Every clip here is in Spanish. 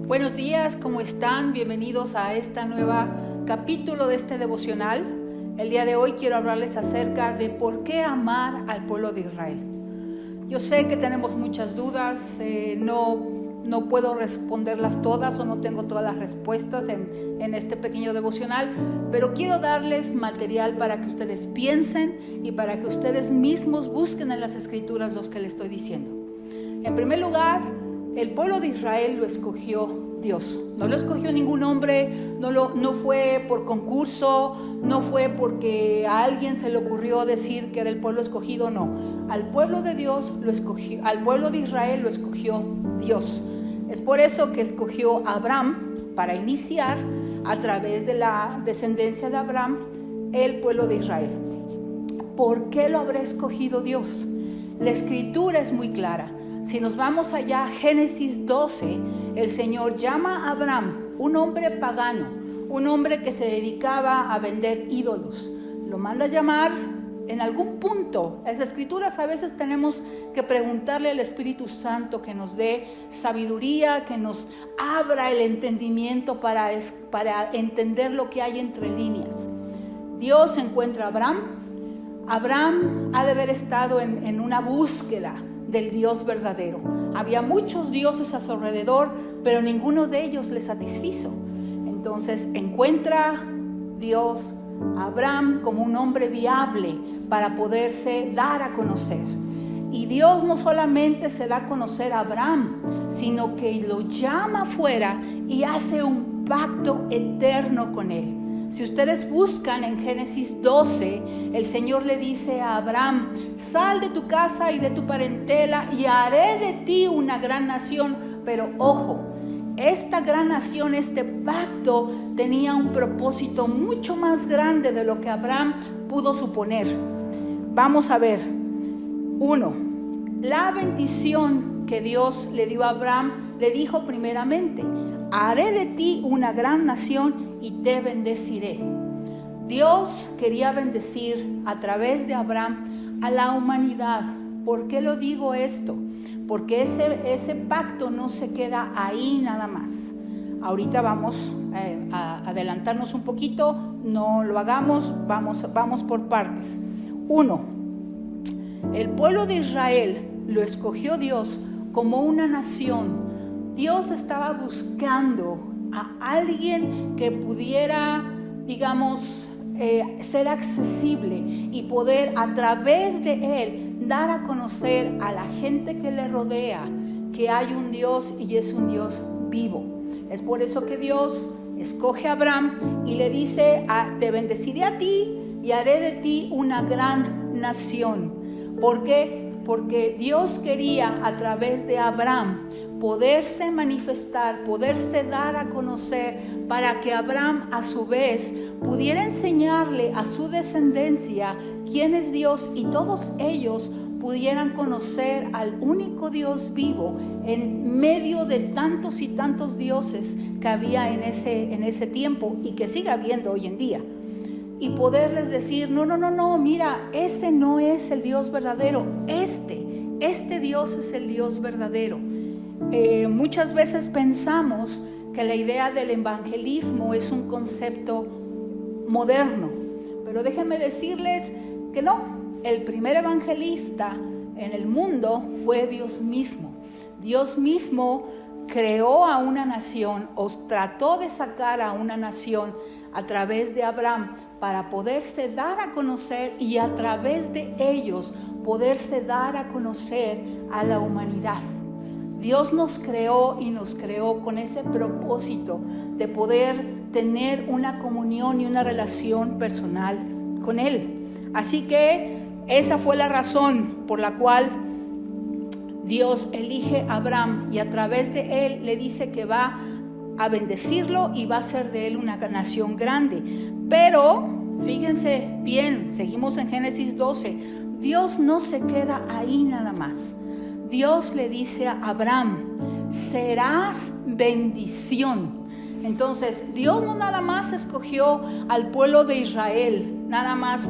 Buenos días, ¿cómo están? Bienvenidos a este nuevo capítulo de este devocional. El día de hoy quiero hablarles acerca de por qué amar al pueblo de Israel. Yo sé que tenemos muchas dudas, no puedo responderlas todas o no tengo todas las respuestas en este pequeño devocional, pero quiero darles material para que ustedes piensen y para que ustedes mismos busquen en las escrituras lo que les estoy diciendo. En primer lugar, el pueblo de Israel lo escogió Dios. No lo escogió ningún hombre, no fue por concurso, no fue porque a alguien se le ocurrió decir que era el pueblo escogido, no. Al pueblo de Dios lo escogió, al pueblo de Israel lo escogió Dios. Es por eso que escogió a Abraham para iniciar a través de la descendencia de Abraham el pueblo de Israel. ¿Por qué lo habrá escogido Dios? La escritura es muy clara. Si nos vamos allá a Génesis 12, el Señor llama a Abraham, un hombre pagano, un hombre que se dedicaba a vender ídolos. Lo manda a llamar en algún punto. Las escrituras a veces tenemos que preguntarle al Espíritu Santo que nos dé sabiduría, que nos abra el entendimiento para entender lo que hay entre líneas. Dios encuentra a Abraham. Abraham ha de haber estado en una búsqueda del Dios verdadero. Había muchos dioses a su alrededor, pero ninguno de ellos le satisfizo. Entonces encuentra Dios a Abraham como un hombre viable para poderse dar a conocer. Y Dios no solamente se da a conocer a Abraham, sino que lo llama afuera y hace un pacto eterno con él. Si ustedes buscan en Génesis 12, el Señor le dice a Abraham: sal de tu casa y de tu parentela y haré de ti una gran nación. Pero ojo, esta gran nación, este pacto tenía un propósito mucho más grande de lo que Abraham pudo suponer. Vamos a ver. 1. La bendición que Dios le dio a Abraham, le dijo primeramente: haré de ti una gran nación y te bendeciré. Dios quería bendecir a través de Abraham a la humanidad. ¿Por qué lo digo esto? Porque ese pacto no se queda ahí nada más. Ahorita vamos a adelantarnos un poquito, no lo hagamos, vamos por partes. 1. El pueblo de Israel lo escogió Dios como una nación. Dios estaba buscando a alguien que pudiera, digamos, ser accesible y poder a través de él dar a conocer a la gente que le rodea que hay un Dios y es un Dios vivo. Es por eso que Dios escoge a Abraham y le dice: te bendeciré a ti y haré de ti una gran nación. ¿Por qué? Porque Dios quería a través de Abraham poderse manifestar, poderse dar a conocer, para que Abraham a su vez pudiera enseñarle a su descendencia quién es Dios y todos ellos pudieran conocer al único Dios vivo en medio de tantos y tantos dioses que había en ese tiempo y que sigue habiendo hoy en día. Y poderles decir: no, mira, este no es el Dios verdadero, este Dios es el Dios verdadero. Muchas veces pensamos que la idea del evangelismo es un concepto moderno, pero déjenme decirles que no. El primer evangelista en el mundo fue Dios mismo. Dios mismo creó a una nación, o trató de sacar a una nación a través de Abraham para poderse dar a conocer y a través de ellos poderse dar a conocer a la humanidad. Dios nos creó y nos creó con ese propósito de poder tener una comunión y una relación personal con Él. Así que esa fue la razón por la cual Dios elige a Abraham y a través de él le dice que va a bendecirlo y va a hacer de él una nación grande. Pero fíjense bien, seguimos en Génesis 12. Dios no se queda ahí nada más. Dios le dice a Abraham: serás bendición. Entonces Dios no nada más escogió al pueblo de Israel, nada más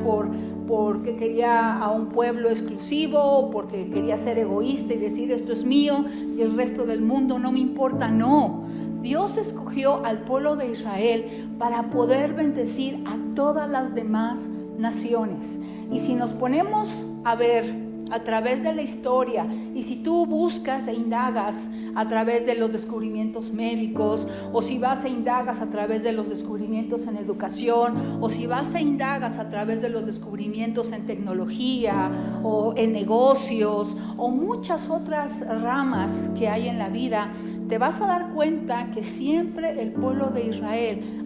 porque quería a un pueblo exclusivo, o porque quería ser egoísta y decir esto es mío y el resto del mundo no me importa. No, Dios escogió al pueblo de Israel para poder bendecir a todas las demás naciones. Y si nos ponemos a ver a través de la historia, y si tú buscas e indagas a través de los descubrimientos médicos, o si vas e indagas a través de los descubrimientos en educación, o si vas e indagas a través de los descubrimientos en tecnología o en negocios o muchas otras ramas que hay en la vida, te vas a dar cuenta que siempre el pueblo de Israel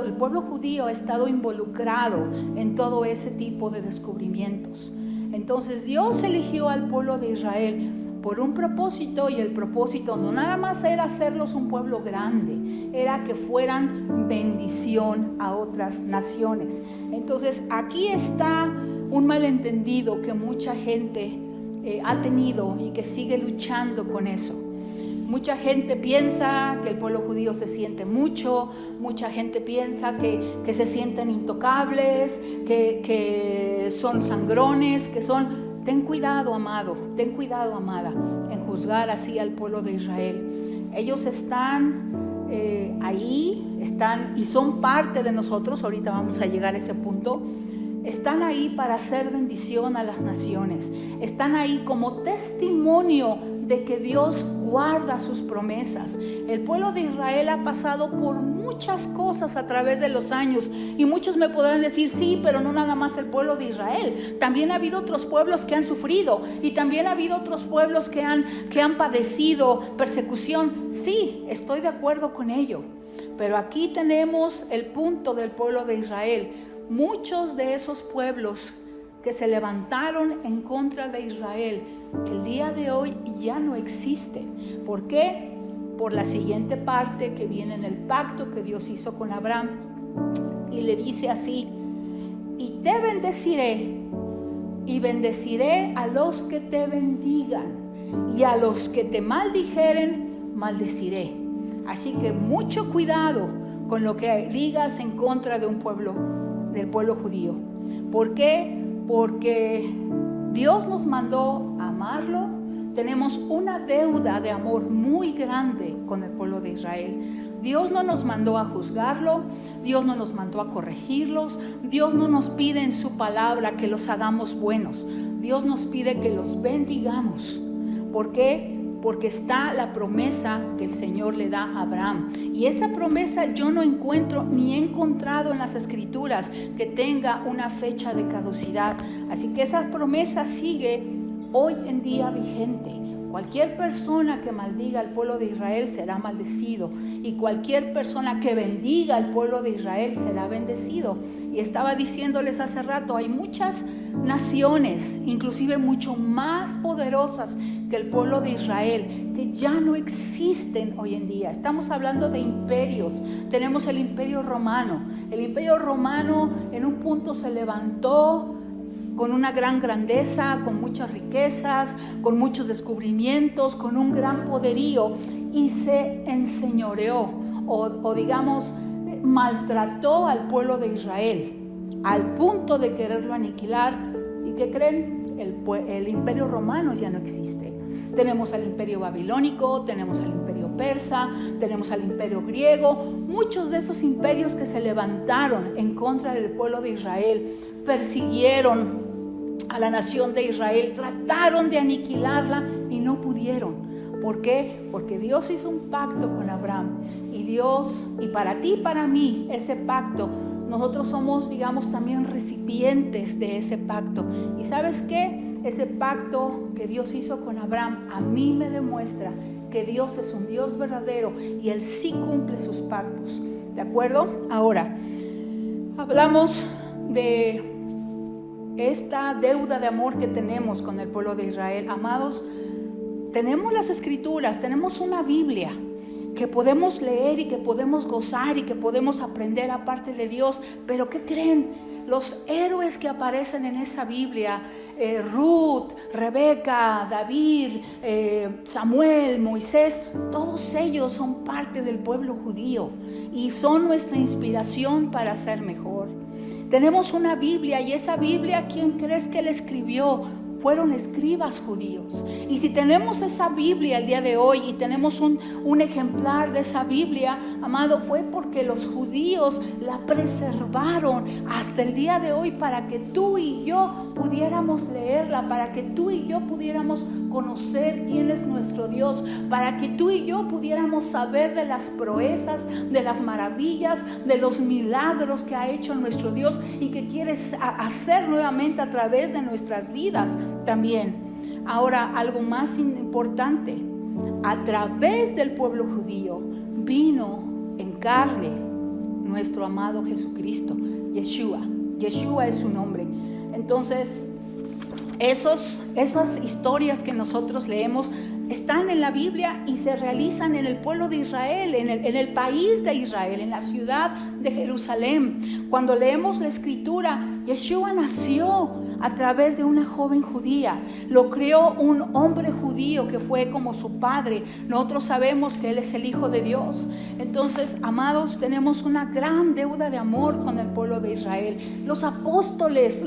el pueblo judío ha estado involucrado en todo ese tipo de descubrimientos. Entonces Dios eligió al pueblo de Israel por un propósito, y el propósito no nada más era hacerlos un pueblo grande, era que fueran bendición a otras naciones. Entonces aquí está un malentendido que mucha gente ha tenido y que sigue luchando con eso. Mucha gente piensa que el pueblo judío se siente mucho, mucha gente piensa que se sienten intocables, que son sangrones, que son... Ten cuidado, amado, ten cuidado, amada, en juzgar así al pueblo de Israel. Ellos están ahí, están y son parte de nosotros. Ahorita vamos a llegar a ese punto. Están ahí para hacer bendición a las naciones. Están ahí como testimonio de que Dios guarda sus promesas. El pueblo de Israel ha pasado por muchas cosas a través de los años, y muchos me podrán decir, sí, pero no nada más el pueblo de Israel. También ha habido otros pueblos que han sufrido, y también ha habido otros pueblos que han padecido persecución. Sí, estoy de acuerdo con ello. Pero aquí tenemos el punto del pueblo de Israel. Muchos de esos pueblos que se levantaron en contra de Israel, el día de hoy ya no existen. ¿Por qué? Por la siguiente parte que viene en el pacto que Dios hizo con Abraham. Y le dice así: y te bendeciré, y bendeciré a los que te bendigan, y a los que te maldijeren, maldeciré. Así que mucho cuidado con lo que digas en contra de un pueblo, del pueblo judío. ¿Por qué? Porque Dios nos mandó a amarlo. Tenemos una deuda de amor muy grande con el pueblo de Israel. Dios no nos mandó a juzgarlo, Dios no nos mandó a corregirlos, Dios no nos pide en su palabra que los hagamos buenos, Dios nos pide que los bendigamos. ¿Por qué? Porque está la promesa que el Señor le da a Abraham. Y esa promesa yo no encuentro ni he encontrado en las Escrituras que tenga una fecha de caducidad. Así que esa promesa sigue hoy en día vigente. Cualquier persona que maldiga al pueblo de Israel será maldecido, y cualquier persona que bendiga al pueblo de Israel será bendecido. Y estaba diciéndoles hace rato, hay muchas naciones, inclusive mucho más poderosas que el pueblo de Israel, que ya no existen hoy en día. Estamos hablando de imperios. Tenemos el Imperio Romano. El Imperio Romano en un punto se levantó con una gran grandeza, con muchas riquezas, con muchos descubrimientos, con un gran poderío, y se enseñoreó o digamos maltrató al pueblo de Israel al punto de quererlo aniquilar. ¿Y qué creen? El Imperio Romano ya no existe. Tenemos al Imperio Babilónico, tenemos al Imperio Persa, tenemos al Imperio Griego. Muchos de esos imperios que se levantaron en contra del pueblo de Israel, persiguieron a la nación de Israel, trataron de aniquilarla y no pudieron. ¿Por qué? Porque Dios hizo un pacto con Abraham, y Dios, y para ti y para mí, ese pacto, nosotros somos, digamos, también recipientes de ese pacto. ¿Y sabes qué? Ese pacto que Dios hizo con Abraham a mí me demuestra que Dios es un Dios verdadero y Él sí cumple sus pactos. ¿De acuerdo? Ahora, hablamos de esta deuda de amor que tenemos con el pueblo de Israel. Amados, tenemos las Escrituras, tenemos una Biblia que podemos leer y que podemos gozar y que podemos aprender aparte de Dios. Pero ¿qué creen? Los héroes que aparecen en esa Biblia, Ruth, Rebeca, David, Samuel, Moisés, todos ellos son parte del pueblo judío y son nuestra inspiración para ser mejor. Tenemos una Biblia, y esa Biblia, ¿quién crees que la escribió? Fueron escribas judíos. Y si tenemos esa Biblia el día de hoy y tenemos un ejemplar de esa Biblia, amado, fue porque los judíos la preservaron hasta el día de hoy para que tú y yo pudiéramos leerla, para que tú y yo pudiéramos conocer quién es nuestro Dios, para que tú y yo pudiéramos saber de las proezas, de las maravillas, de los milagros que ha hecho nuestro Dios y que quiere hacer nuevamente a través de nuestras vidas también. Ahora, algo más importante, a través del pueblo judío vino en carne nuestro amado Jesucristo, Yeshua. Yeshua es su nombre. Entonces, esas historias que nosotros leemos están en la Biblia y se realizan en el pueblo de Israel, en el país de Israel, en la ciudad de Jerusalén. Cuando leemos la escritura, Yeshua nació a través de una joven judía. Lo crió un hombre judío que fue como su padre. Nosotros sabemos que Él es el Hijo de Dios. Entonces, amados, tenemos una gran deuda de amor con el pueblo de Israel. Los apóstoles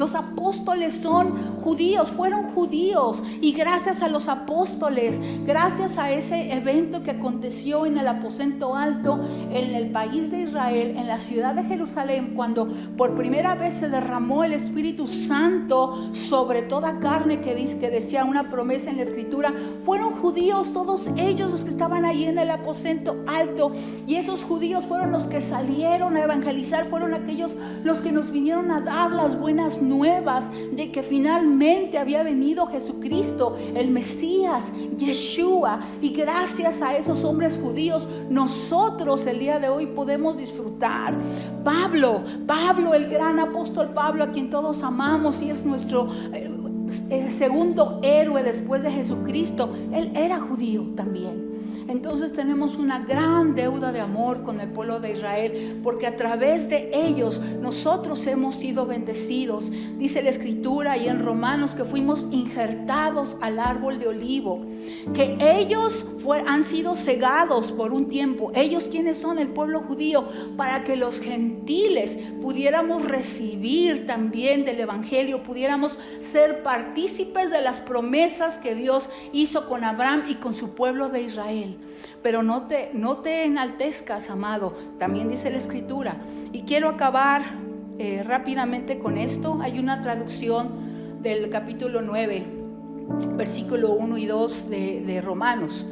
son judíos, fueron judíos, y gracias a los apóstoles, gracias a ese evento que aconteció en el aposento alto en el país de Israel, en la ciudad de Jerusalén, cuando por primera vez se derramó el Espíritu Santo sobre toda carne, que decía una promesa en la escritura, fueron judíos todos ellos los que estaban ahí en el aposento alto, y esos judíos fueron los que salieron a evangelizar, fueron aquellos los que nos vinieron a dar las buenas nuevas de que finalmente había venido Jesucristo, el Mesías, Yeshua. Y gracias a esos hombres judíos, nosotros el día de hoy podemos disfrutar. Pablo, el gran apóstol Pablo, a quien todos amamos y es nuestro segundo héroe después de Jesucristo, él era judío también. Entonces tenemos una gran deuda de amor con el pueblo de Israel, porque a través de ellos nosotros hemos sido bendecidos. Dice la escritura y en Romanos que fuimos injertados al árbol de olivo, que ellos han sido cegados por un tiempo. Ellos, ¿quiénes son? El pueblo judío, para que los gentiles pudiéramos recibir también del evangelio, pudiéramos ser partícipes de las promesas que Dios hizo con Abraham y con su pueblo de Israel. Pero no te enaltezcas, amado, también dice la escritura. Y quiero acabar rápidamente con esto. Hay una traducción del capítulo 9, versículo 1 y 2 de Romanos.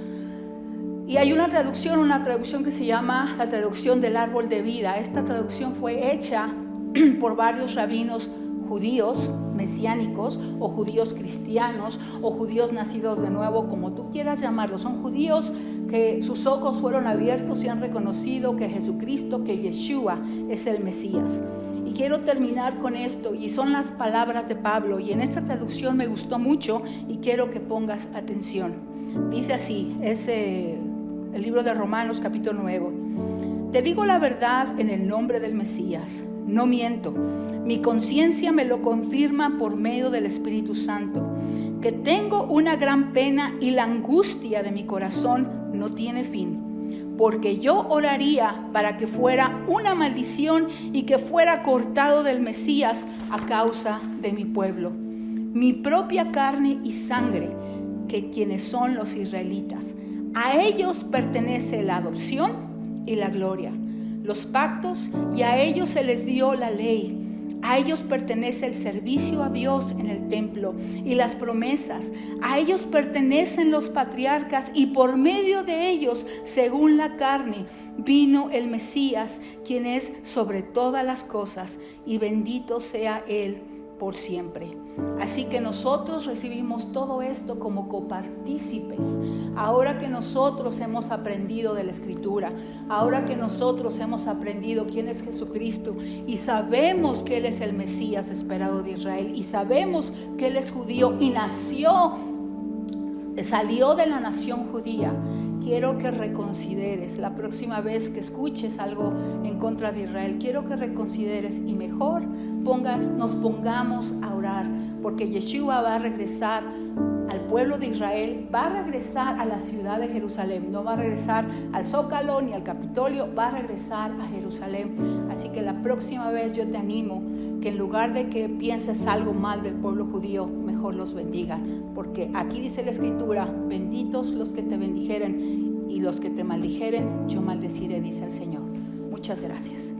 Y hay una traducción que se llama la traducción del árbol de vida. Esta traducción fue hecha por varios rabinos judíos mesiánicos, o judíos cristianos, o judíos nacidos de nuevo, como tú quieras llamarlos. Son judíos que sus ojos fueron abiertos y han reconocido que Jesucristo, que Yeshua es el Mesías. Y quiero terminar con esto, y son las palabras de Pablo, y en esta traducción me gustó mucho y quiero que pongas atención. Dice así, es el libro de Romanos capítulo 9. Te digo la verdad en el nombre del Mesías, no miento. Mi conciencia me lo confirma por medio del Espíritu Santo, que tengo una gran pena y la angustia de mi corazón no tiene fin, porque yo oraría para que fuera una maldición y que fuera cortado del Mesías a causa de mi pueblo, mi propia carne y sangre, que quienes son los israelitas. A ellos pertenece la adopción y la gloria, los pactos, y a ellos se les dio la ley. A ellos pertenece el servicio a Dios en el templo y las promesas. A ellos pertenecen los patriarcas, y por medio de ellos, según la carne, vino el Mesías, quien es sobre todas las cosas, y bendito sea Él por siempre. Así que nosotros recibimos todo esto como copartícipes. Ahora que nosotros hemos aprendido de la Escritura, ahora que nosotros hemos aprendido quién es Jesucristo y sabemos que Él es el Mesías esperado de Israel, y sabemos que Él es judío y salió de la nación judía, quiero que reconsideres la próxima vez que escuches algo en contra de Israel. Quiero que reconsideres y mejor nos pongamos a orar, porque Yeshua va a regresar al pueblo de Israel, va a regresar a la ciudad de Jerusalén, no va a regresar al Zócalo ni al Capitolio, va a regresar a Jerusalén. Así que la próxima vez yo te animo que en lugar de que pienses algo mal del pueblo judío, mejor los bendigan. Porque aquí dice la Escritura, benditos los que te bendijeren y los que te maldijeren, yo maldeciré, dice el Señor. Muchas gracias.